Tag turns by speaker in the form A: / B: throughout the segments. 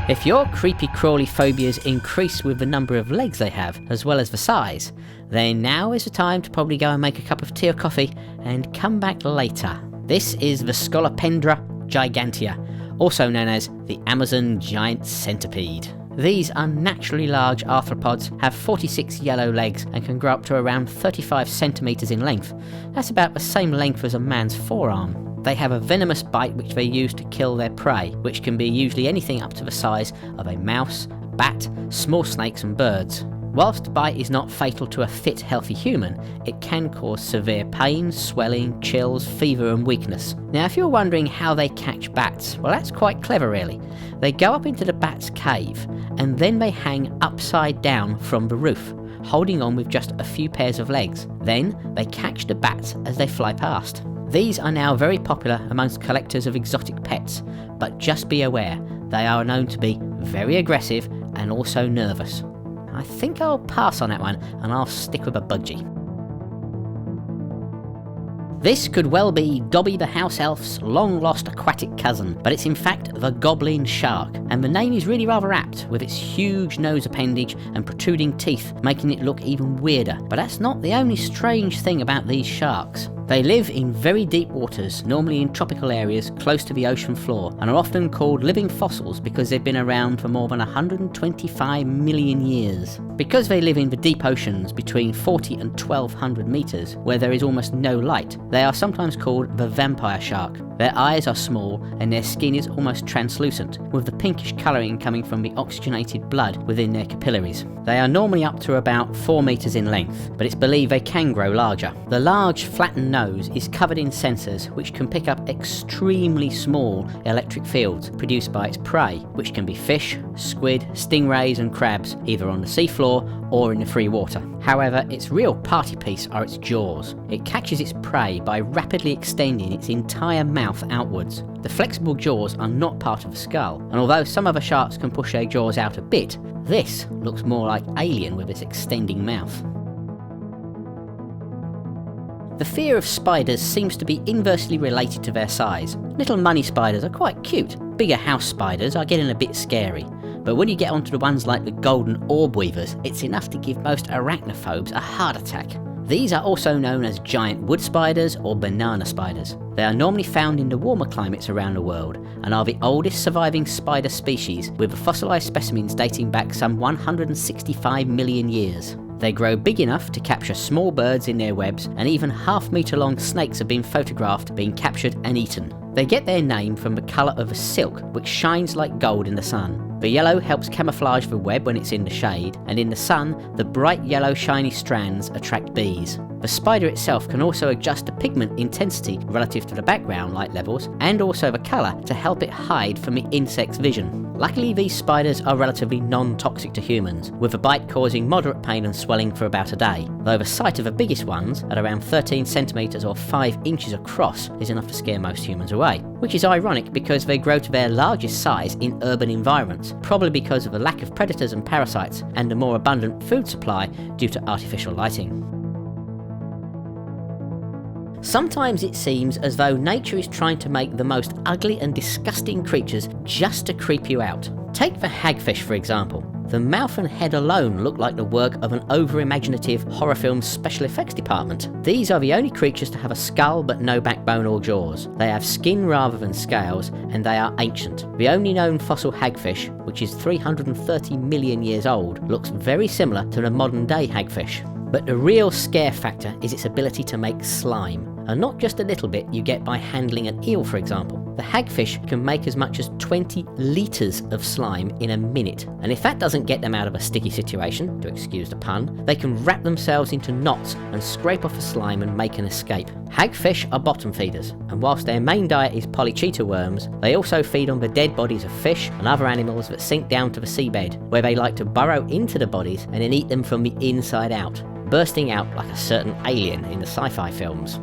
A: If your creepy crawly phobias increase with the number of legs they have, as well as the size, then now is the time to probably go and make a cup of tea or coffee and come back later. This is the Scolopendra gigantea, also known as the Amazon giant centipede. These unnaturally large arthropods have 46 yellow legs and can grow up to around 35 centimetres in length. That's about the same length as a man's forearm. They have a venomous bite which they use to kill their prey, which can be usually anything up to the size of a mouse, bat, small snakes and birds. Whilst the bite is not fatal to a fit, healthy human, it can cause severe pain, swelling, chills, fever and weakness. Now if you're wondering how they catch bats, well that's quite clever really. They go up into the bat's cave and then they hang upside down from the roof, holding on with just a few pairs of legs. Then they catch the bats as they fly past. These are now very popular amongst collectors of exotic pets, but just be aware, they are known to be very aggressive and also nervous. I think I'll pass on that one and I'll stick with a budgie. This could well be Dobby the house elf's long-lost aquatic cousin, but it's in fact the goblin shark, and the name is really rather apt, with its huge nose appendage and protruding teeth making it look even weirder. But that's not the only strange thing about these sharks. They live in very deep waters, normally in tropical areas close to the ocean floor, and are often called living fossils because they've been around for more than 125 million years. Because they live in the deep oceans between 40 and 1200 metres, where there is almost no light, they are sometimes called the vampire shark. Their eyes are small and their skin is almost translucent, with the pinkish colouring coming from the oxygenated blood within their capillaries. They are normally up to about 4 metres in length, but it's believed they can grow larger. The large flattened nose is covered in sensors which can pick up extremely small electric fields produced by its prey, which can be fish, squid, stingrays and crabs, either on the seafloor or in the free water. However, its real party piece are its jaws. It catches its prey by rapidly extending its entire mouth outwards. The flexible jaws are not part of the skull, and although some other sharks can push their jaws out a bit, this looks more like Alien with its extending mouth. The fear of spiders seems to be inversely related to their size. Little money spiders are quite cute. Bigger house spiders are getting a bit scary. But when you get onto the ones like the golden orb weavers, it's enough to give most arachnophobes a heart attack. These are also known as giant wood spiders or banana spiders. They are normally found in the warmer climates around the world and are the oldest surviving spider species, with the fossilised specimens dating back some 165 million years. They grow big enough to capture small birds in their webs, and even half-metre long snakes have been photographed being captured and eaten. They get their name from the colour of the silk, which shines like gold in the sun. The yellow helps camouflage the web when it's in the shade, and in the sun, the bright yellow shiny strands attract bees. The spider itself can also adjust the pigment intensity relative to the background light levels, and also the colour, to help it hide from the insect's vision. Luckily, these spiders are relatively non-toxic to humans, with the bite causing moderate pain and swelling for about a day, though the sight of the biggest ones, at around 13 centimetres or 5 inches across, is enough to scare most humans away. Which is ironic because they grow to their largest size in urban environments, probably because of the lack of predators and parasites and a more abundant food supply due to artificial lighting. Sometimes it seems as though nature is trying to make the most ugly and disgusting creatures just to creep you out. Take the hagfish for example. The mouth and head alone look like the work of an over-imaginative horror film special effects department. These are the only creatures to have a skull but no backbone or jaws. They have skin rather than scales, and they are ancient. The only known fossil hagfish, which is 330 million years old, looks very similar to the modern day hagfish. But the real scare factor is its ability to make slime. And not just a little bit you get by handling an eel for example. The hagfish can make as much as 20 litres of slime in a minute. And if that doesn't get them out of a sticky situation, to excuse the pun, they can wrap themselves into knots and scrape off the slime and make an escape. Hagfish are bottom feeders, and whilst their main diet is polychaeta worms, they also feed on the dead bodies of fish and other animals that sink down to the seabed, where they like to burrow into the bodies and then eat them from the inside out, bursting out like a certain alien in the sci-fi films.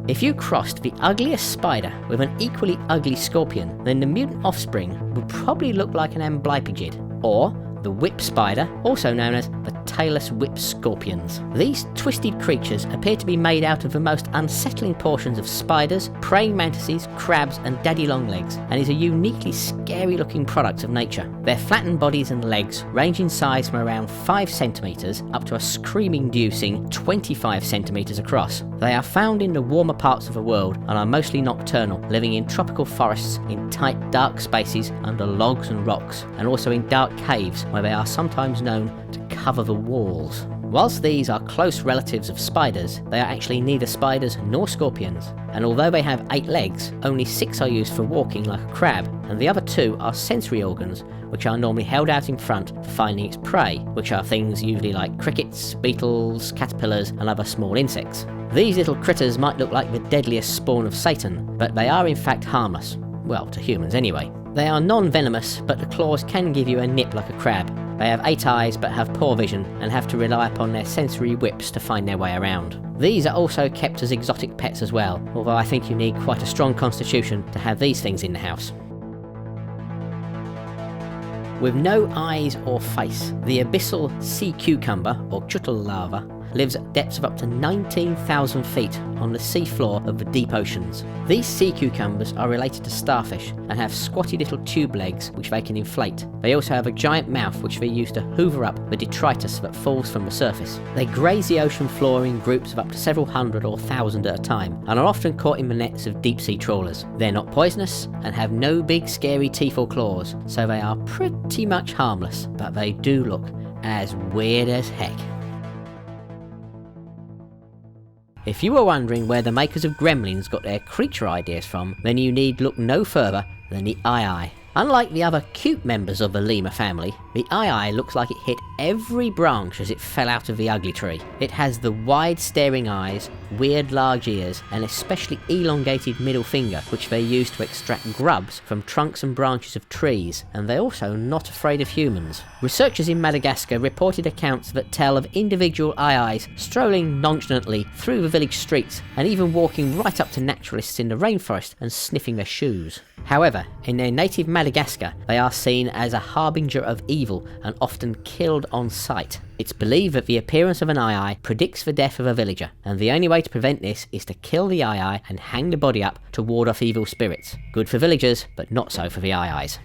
A: If you crossed the ugliest spider with an equally ugly scorpion, then the mutant offspring would probably look like an amblypygid, or the whip spider, also known as the tailless whip scorpions. These twisted creatures appear to be made out of the most unsettling portions of spiders, praying mantises, crabs and daddy longlegs, and is a uniquely scary looking product of nature. Their flattened bodies and legs range in size from around 5 centimetres up to a scream-inducing 25 centimetres across. They are found in the warmer parts of the world and are mostly nocturnal, living in tropical forests in tight dark spaces under logs and rocks, and also in dark caves where they are sometimes known to cover the walls. Whilst these are close relatives of spiders, they are actually neither spiders nor scorpions, and although they have 8 legs, only 6 are used for walking like a crab, and the other 2 are sensory organs, which are normally held out in front for finding its prey, which are things usually like crickets, beetles, caterpillars and other small insects. These little critters might look like the deadliest spawn of Satan, but they are in fact harmless. Well, to humans anyway. They are non-venomous, but the claws can give you a nip like a crab. They have 8 eyes but have poor vision and have to rely upon their sensory whips to find their way around. These are also kept as exotic pets as well, although I think you need quite a strong constitution to have these things in the house. With no eyes or face, the abyssal sea cucumber, or chuttle larva, lives at depths of up to 19,000 feet on the sea floor of the deep oceans. These sea cucumbers are related to starfish and have squatty little tube legs which they can inflate. They also have a giant mouth which they use to hoover up the detritus that falls from the surface. They graze the ocean floor in groups of up to several hundred or thousand at a time, and are often caught in the nets of deep sea trawlers. They're not poisonous and have no big scary teeth or claws, so they are pretty much harmless, but they do look as weird as heck. If you were wondering where the makers of Gremlins got their creature ideas from, then you need look no further than the eye. Unlike the other cute members of the lemur family, the eye looks like it hit every branch as it fell out of the ugly tree. It has the wide staring eyes, weird large ears, and especially elongated middle finger, which they use to extract grubs from trunks and branches of trees, and they're also not afraid of humans. Researchers in Madagascar reported accounts that tell of individual eyes strolling nonchalantly through the village streets, and even walking right up to naturalists in the rainforest and sniffing their shoes. However, in their native Madagascar, they are seen as a harbinger of evil and often killed on sight. It's believed that the appearance of an eye predicts the death of a villager, and the only way to prevent this is to kill the eye and hang the body up to ward off evil spirits. Good for villagers, but not so for the eyes.